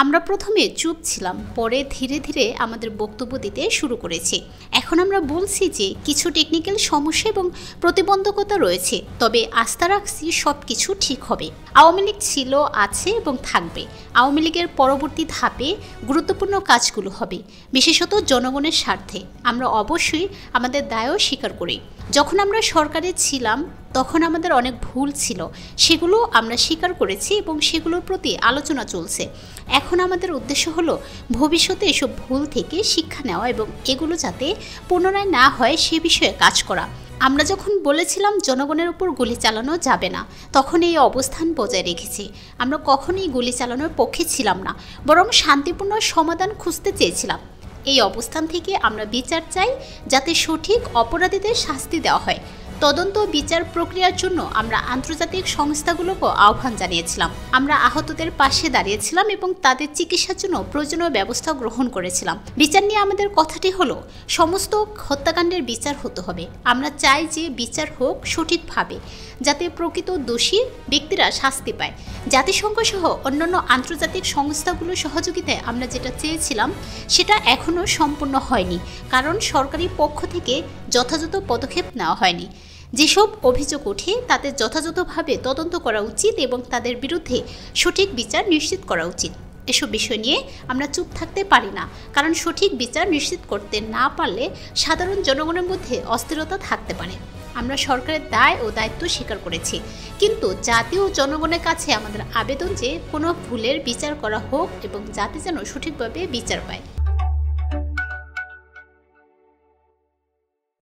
আমরা প্রথমে চুপ ছিলাম, পরে ধীরে ধীরে আমাদের বক্তব্য দিতে শুরু করেছি। এখন আমরা বলছি যে কিছু টেকনিক্যাল সমস্যা এবং প্রতিবন্ধকতা রয়েছে, তবে আস্থা রাখছি সব কিছু ঠিক হবে। আওয়ামী লীগ ছিল, আছে এবং থাকবে। আওয়ামী লীগের পরবর্তী ধাপে গুরুত্বপূর্ণ কাজগুলো হবে, বিশেষত জনগণের স্বার্থে। আমরা অবশ্যই আমাদের দায়ও স্বীকার করি। যখন আমরা সরকারে ছিলাম তখন আমাদের অনেক ভুল ছিল, সেগুলো আমরা স্বীকার করেছি এবং সেগুলোর প্রতি আলোচনা চলছে। এখন আমাদের উদ্দেশ্য হলো ভবিষ্যতে এসব ভুল থেকে শিক্ষা নেওয়া এবং এগুলো যাতে পুনরায় না হয় সে বিষয়ে কাজ করা। আমরা যখন বলেছিলাম জনগণের উপর গুলি চালানো যাবে না, তখন এই অবস্থান বজায় রেখেছি। আমরা কখনোই গুলি চালানোর পক্ষে ছিলাম না, বরং শান্তিপূর্ণ সমাধান খুঁজতে চেয়েছিলাম। এই অবস্থান থেকে আমরা বিচার চাই, যাতে সঠিক অপরাধীদের শাস্তি দেওয়া হয়। তদন্ত বিচার প্রক্রিয়ার জন্য আমরা আন্তর্জাতিক সংস্থাগুলোকেও আহ্বান জানিয়েছিলাম। আমরা আহতদের পাশে দাঁড়িয়েছিলাম এবং তাদের চিকিৎসার জন্য প্রয়োজনীয় ব্যবস্থা গ্রহণ করেছিলাম। বিচার নিয়ে আমাদের কথাটি হলো, সমস্ত হত্যাকাণ্ডের বিচার হতে হবে। আমরা চাই যে বিচার হোক সঠিকভাবে, যাতে প্রকৃত দোষী ব্যক্তিরা শাস্তি পায়। জাতিসংঘ সহ অন্যান্য আন্তর্জাতিক সংস্থাগুলোর সহযোগিতায় আমরা যেটা চেয়েছিলাম সেটা এখনও সম্পূর্ণ হয়নি, কারণ সরকারি পক্ষ থেকে যথাযথ পদক্ষেপ নেওয়া হয়নি। যেসব অভিযোগ ওঠে তাতে যথাযথভাবে তদন্ত করা উচিত এবং তাদের বিরুদ্ধে সঠিক বিচার নিশ্চিত করা উচিত। এসব বিষয় নিয়ে আমরা চুপ থাকতে পারি না, কারণ সঠিক বিচার নিশ্চিত করতে না পারলে সাধারণ জনগণের মধ্যে অস্থিরতা থাকতে পারে। আমরা সরকারের দায় ও দায়িত্ব স্বীকার করেছি, কিন্তু জাতীয় জনগণের কাছে আমাদের আবেদন যে কোনো ভুলের বিচার করা হোক এবং জাতি যেন সঠিকভাবে বিচার পায়।